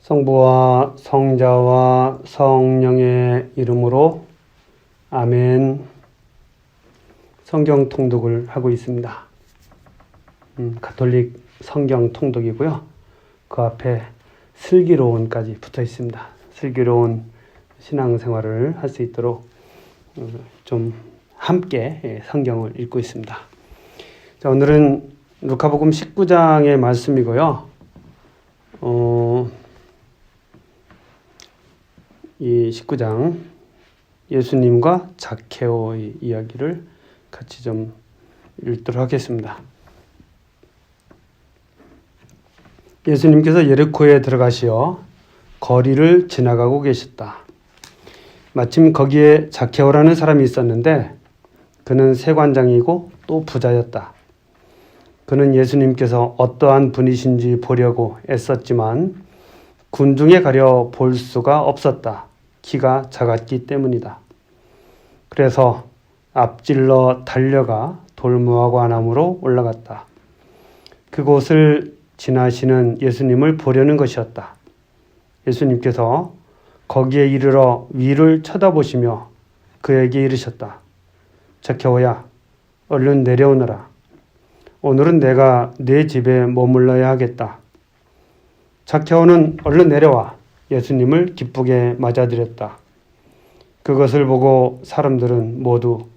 성부와 성자와 성령의 이름으로 아멘. 성경 통독을 하고 있습니다. 가톨릭 성경 통독이고요. 그 앞에 슬기로운까지 붙어 있습니다. 슬기로운 신앙생활을 할 수 있도록 좀 함께 성경을 읽고 있습니다. 자, 오늘은 루카복음 19장의 말씀이고요. 이 19장 예수님과 자케오의 이야기를 같이 좀 읽도록 하겠습니다. 예수님께서 예리코에 들어가시어 거리를 지나가고 계셨다. 마침 거기에 자케오라는 사람이 있었는데 그는 세관장이고 또 부자였다. 그는 예수님께서 어떠한 분이신지 보려고 애썼지만 군중에 가려 볼 수가 없었다. 키가 작았기 때문이다. 그래서 앞질러 달려가 돌무화과나무로 올라갔다. 그곳을 지나시는 예수님을 보려는 것이었다. 예수님께서 거기에 이르러 위를 쳐다보시며 그에게 이르셨다. 자케오야, 얼른 내려오너라. 오늘은 내가 네 집에 머물러야 하겠다. 자케오는 얼른 내려와 예수님을 기쁘게 맞아들였다. 그것을 보고 사람들은 모두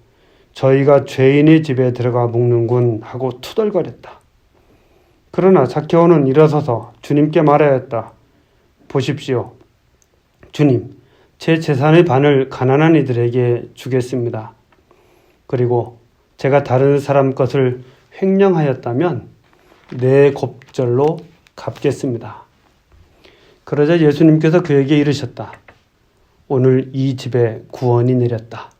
저희가 죄인의 집에 들어가 묵는군 하고 투덜거렸다. 그러나 자케오는 일어서서 주님께 말하였다. 보십시오. 주님, 제 재산의 반을 가난한 이들에게 주겠습니다. 그리고 제가 다른 사람 것을 횡령하였다면 네 곱절로 갚겠습니다. 그러자 예수님께서 그에게 이르셨다. 오늘 이 집에 구원이 내렸다.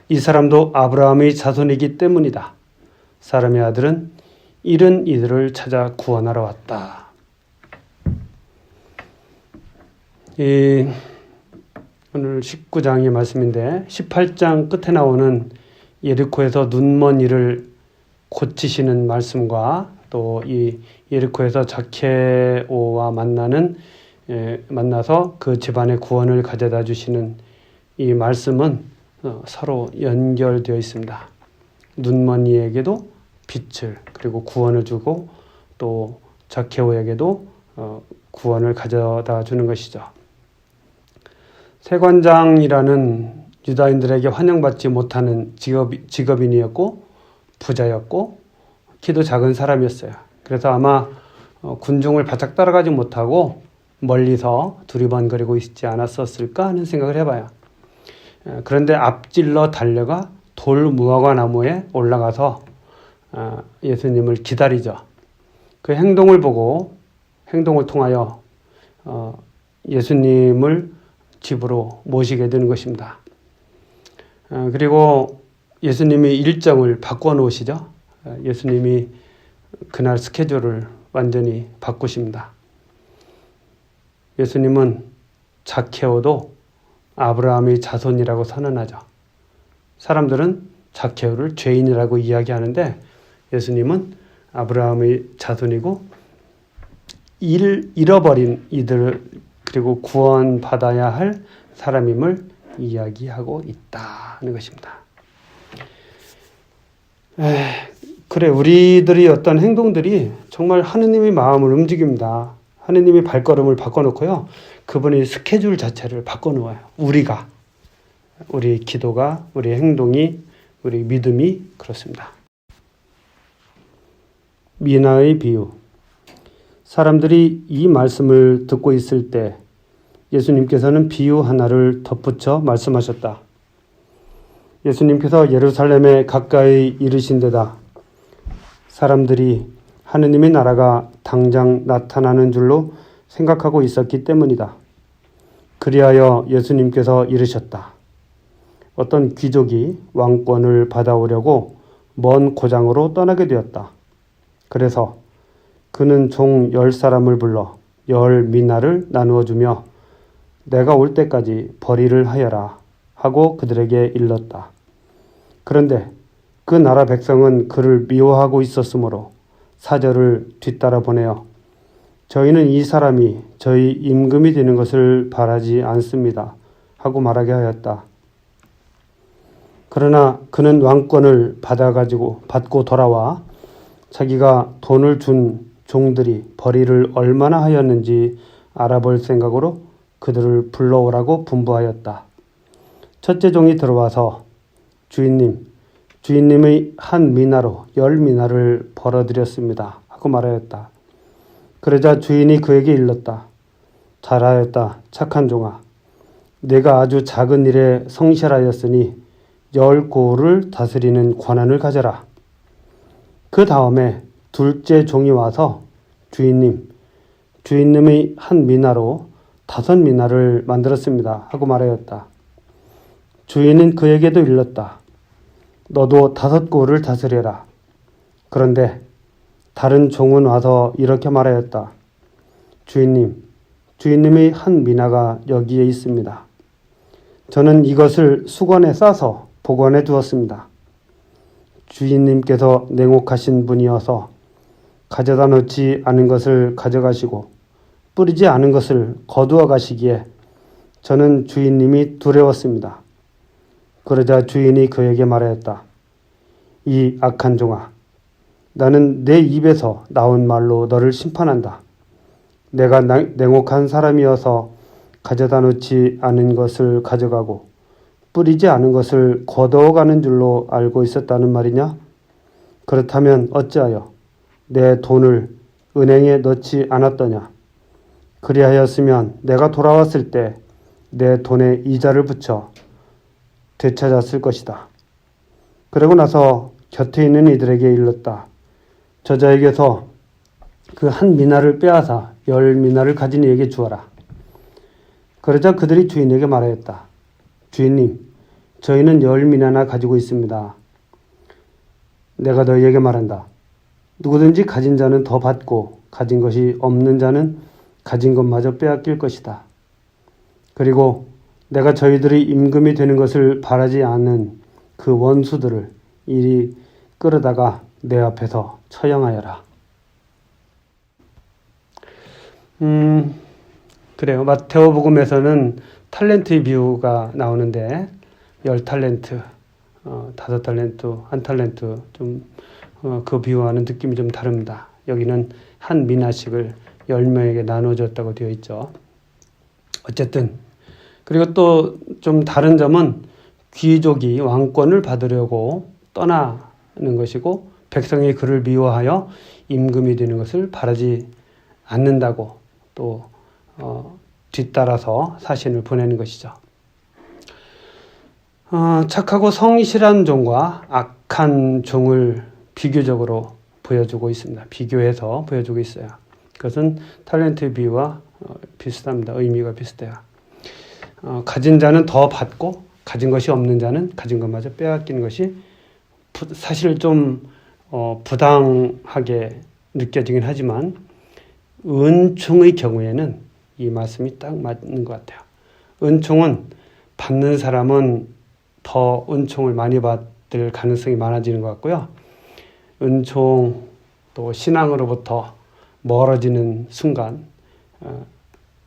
이 사람도 아브라함의 자손이기 때문이다. 사람의 아들은 잃은 이들을 찾아 구원하러 왔다. 오늘 19장의 말씀인데 18장 끝에 나오는 예리코에서 눈먼 이를 고치시는 말씀과 또 이 예리코에서 자케오와 만나서 그 집안의 구원을 가져다 주시는 이 말씀은 서로 연결되어 있습니다. 눈먼 이에게도 빛을 그리고 구원을 주고 또 자케오에게도 구원을 가져다 주는 것이죠. 세관장이라는 유다인들에게 환영받지 못하는 직업인이었고 부자였고 키도 작은 사람이었어요. 그래서 아마 군중을 바짝 따라가지 못하고 멀리서 두리번거리고 있지 않았었을까 하는 생각을 해봐요. 그런데 앞질러 달려가 돌무화과나무에 올라가서 예수님을 기다리죠. 그 행동을 통하여 예수님을 집으로 모시게 되는 것입니다. 그리고 예수님이 일정을 바꿔 놓으시죠. 예수님이 그날 스케줄을 완전히 바꾸십니다. 예수님은 자케오도 아브라함의 자손이라고 선언하죠. 사람들은 자케오를 죄인이라고 이야기하는데 예수님은 아브라함의 자손이고 잃어버린 이들 그리고 구원받아야 할 사람임을 이야기하고 있다는 것입니다. 그래, 우리들의 어떤 행동들이 정말 하느님의 마음을 움직입니다. 하느님의 발걸음을 바꿔놓고요. 그분의 스케줄 자체를 바꿔놓아요. 우리 기도가, 우리 행동이, 우리 믿음이 그렇습니다. 미나의 비유. 사람들이 이 말씀을 듣고 있을 때 예수님께서는 비유 하나를 덧붙여 말씀하셨다. 예수님께서 예루살렘에 가까이 이르신 데다 사람들이 하느님의 나라가 당장 나타나는 줄로 생각하고 있었기 때문이다. 그리하여 예수님께서 이르셨다. 어떤 귀족이 왕권을 받아오려고 먼 고장으로 떠나게 되었다. 그래서 그는 종 10사람을 불러 10미나를 나누어 주며 내가 올 때까지 벌이를 하여라 하고 그들에게 일렀다. 그런데 그 나라 백성은 그를 미워하고 있었으므로 사절을 뒤따라 보내어 저희는 이 사람이 저희 임금이 되는 것을 바라지 않습니다. 하고 말하게 하였다. 그러나 그는 왕권을 받고 돌아와 자기가 돈을 준 종들이 벌이를 얼마나 하였는지 알아볼 생각으로 그들을 불러오라고 분부하였다. 첫째 종이 들어와서 주인님의 한 미나로 10미나를 벌어드렸습니다. 하고 말하였다. 그러자 주인이 그에게 일렀다. 잘하였다, 착한 종아. 내가 아주 작은 일에 성실하였으니 10고을을 다스리는 권한을 가져라. 그 다음에 둘째 종이 와서 주인님의 한 미나로 5미나를 만들었습니다. 하고 말하였다. 주인은 그에게도 일렀다. 너도 5고을을 다스려라. 그런데 다른 종은 와서 이렇게 말하였다. 주인님의 한 미나가 여기에 있습니다. 저는 이것을 수건에 싸서 보관해 두었습니다. 주인님께서 냉혹하신 분이어서 가져다 놓지 않은 것을 가져가시고 뿌리지 않은 것을 거두어 가시기에 저는 주인님이 두려웠습니다. 그러자 주인이 그에게 말하였다. 이 악한 종아, 나는 내 입에서 나온 말로 너를 심판한다. 내가 냉혹한 사람이어서 가져다 놓지 않은 것을 가져가고 뿌리지 않은 것을 거두어가는 줄로 알고 있었다는 말이냐? 그렇다면 어찌하여 내 돈을 은행에 넣지 않았더냐? 그리하였으면 내가 돌아왔을 때 내 돈에 이자를 붙여 되찾았을 것이다. 그러고 나서 곁에 있는 이들에게 일렀다. 저자에게서 그 한 미나를 빼앗아 10미나를 가진 이에게 주어라. 그러자 그들이 주인에게 말하였다. 주인님, 저희는 10미나나 가지고 있습니다. 내가 너희에게 말한다. 누구든지 가진 자는 더 받고 가진 것이 없는 자는 가진 것마저 빼앗길 것이다. 그리고 내가 저희들이 임금이 되는 것을 바라지 않는 그 원수들을 이리 끌어다가 내 앞에서 처형하여라. 그래요. 마태오복음에서는 탈렌트의 비유가 나오는데 10탈렌트, 5탈렌트, 1탈렌트 좀 그 비유와는 느낌이 좀 다릅니다. 여기는 한 미나씩을 10명에게 나눠줬다고 되어 있죠. 어쨌든 그리고 또 좀 다른 점은 귀족이 왕권을 받으려고 떠나는 것이고 백성이 그를 미워하여 임금이 되는 것을 바라지 않는다고 또 뒤따라서 사신을 보내는 것이죠. 착하고 성실한 종과 악한 종을 비교적으로 보여주고 있습니다. 비교해서 보여주고 있어요. 그것은 탤런트 비유와 비슷합니다. 의미가 비슷해요. 가진 자는 더 받고 가진 것이 없는 자는 가진 것마저 빼앗기는 것이 사실 좀 부당하게 느껴지긴 하지만 은총의 경우에는 이 말씀이 딱 맞는 것 같아요. 은총은 받는 사람은 더 은총을 많이 받을 가능성이 많아지는 것 같고요. 은총 또 신앙으로부터 멀어지는 순간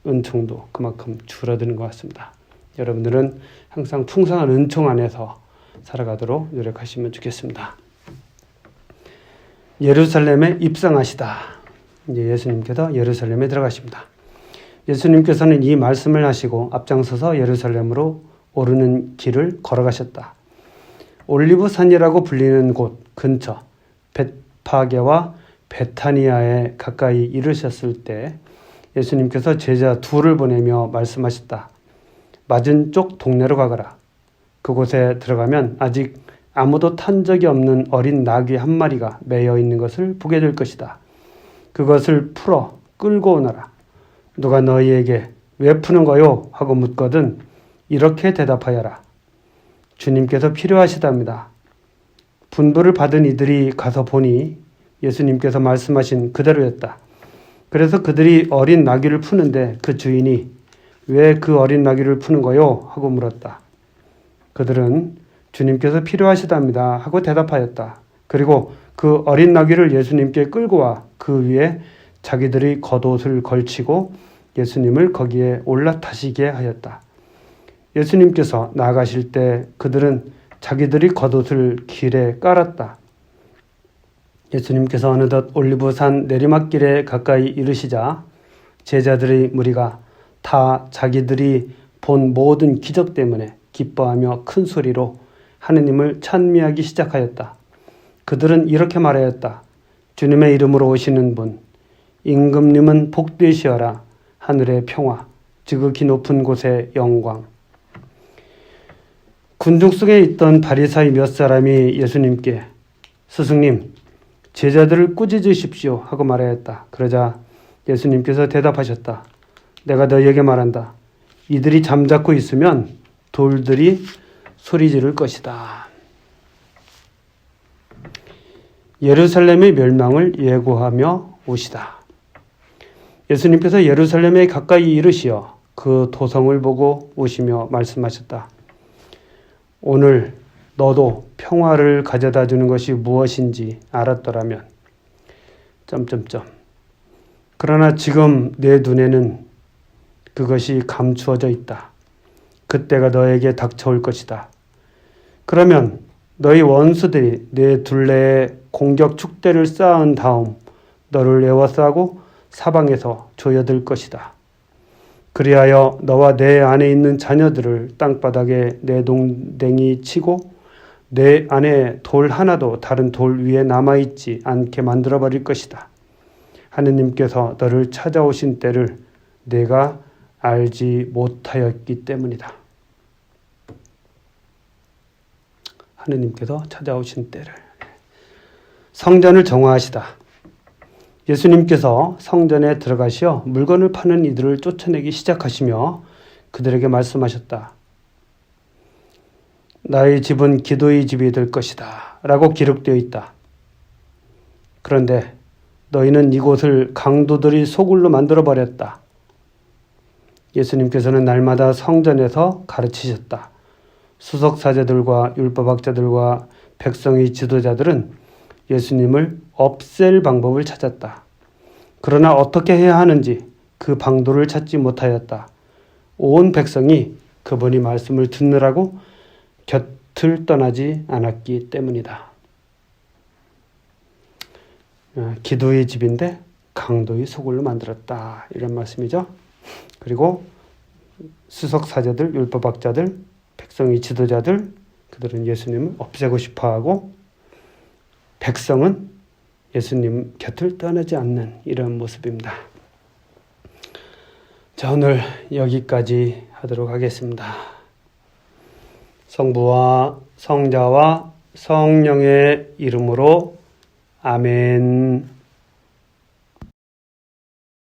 은총도 그만큼 줄어드는 것 같습니다. 여러분들은 항상 풍성한 은총 안에서 살아가도록 노력하시면 좋겠습니다. 예루살렘에 입성하시다. 이제 예수님께서 예루살렘에 들어가십니다. 예수님께서는 이 말씀을 하시고 앞장서서 예루살렘으로 오르는 길을 걸어가셨다. 올리브산이라고 불리는 곳 근처 벳파게와 베타니아에 가까이 이르셨을 때 예수님께서 제자 둘을 보내며 말씀하셨다. 맞은쪽 동네로 가거라. 그곳에 들어가면 아직 아무도 탄 적이 없는 어린 나귀 한 마리가 매여 있는 것을 보게 될 것이다. 그것을 풀어 끌고 오너라. 누가 너희에게 왜 푸는 거요? 하고 묻거든 이렇게 대답하여라. 주님께서 필요하시답니다. 분부를 받은 이들이 가서 보니 예수님께서 말씀하신 그대로였다. 그래서 그들이 어린 나귀를 푸는데 그 주인이 왜 그 어린 나귀를 푸는 거요? 하고 물었다. 그들은 주님께서 필요하시답니다. 하고 대답하였다. 그리고 그 어린 나귀를 예수님께 끌고 와 그 위에 자기들이 겉옷을 걸치고 예수님을 거기에 올라타시게 하였다. 예수님께서 나가실 때 그들은 자기들이 겉옷을 길에 깔았다. 예수님께서 어느덧 올리브산 내리막길에 가까이 이르시자 제자들의 무리가 다 자기들이 본 모든 기적 때문에 기뻐하며 큰 소리로 하느님을 찬미하기 시작하였다. 그들은 이렇게 말하였다. 주님의 이름으로 오시는 분, 임금님은 복되시어라. 하늘의 평화, 지극히 높은 곳의 영광. 군중 속에 있던 바리사이 몇 사람이 예수님께 스승님, 제자들을 꾸짖으십시오 하고 말하였다. 그러자 예수님께서 대답하셨다. 내가 너희에게 말한다. 이들이 잠자코 있으면 돌들이 소리 지를 것이다. 예루살렘의 멸망을 예고하며 오시다. 예수님께서 예루살렘에 가까이 이르시어 그 도성을 보고 오시며 말씀하셨다. 오늘 너도 평화를 가져다 주는 것이 무엇인지 알았더라면 그러나 지금 내 눈에는 그것이 감추어져 있다. 그때가 너에게 닥쳐올 것이다. 그러면 너희 원수들이 내 둘레에 공격 축대를 쌓은 다음 너를 에워싸고 사방에서 조여들 것이다. 그리하여 너와 내 안에 있는 자녀들을 땅바닥에 내동댕이 치고 내 안에 돌 하나도 다른 돌 위에 남아있지 않게 만들어버릴 것이다. 하느님께서 너를 찾아오신 때를 내가 알지 못하였기 때문이다. 하느님께서 찾아오신 때를. 성전을 정화하시다. 예수님께서 성전에 들어가시어 물건을 파는 이들을 쫓아내기 시작하시며 그들에게 말씀하셨다. 나의 집은 기도의 집이 될 것이다 라고 기록되어 있다. 그런데 너희는 이곳을 강도들이 소굴로 만들어버렸다. 예수님께서는 날마다 성전에서 가르치셨다. 수석사제들과 율법학자들과 백성의 지도자들은 예수님을 없앨 방법을 찾았다. 그러나 어떻게 해야 하는지 그 방도를 찾지 못하였다. 온 백성이 그분이 말씀을 듣느라고 곁을 떠나지 않았기 때문이다. 기도의 집인데 강도의 소굴로 만들었다. 이런 말씀이죠. 그리고 수석사제들, 율법학자들, 백성의 지도자들, 그들은 예수님을 없애고 싶어하고 백성은 예수님 곁을 떠나지 않는 이런 모습입니다. 자, 오늘 여기까지 하도록 하겠습니다. 성부와 성자와 성령의 이름으로 아멘.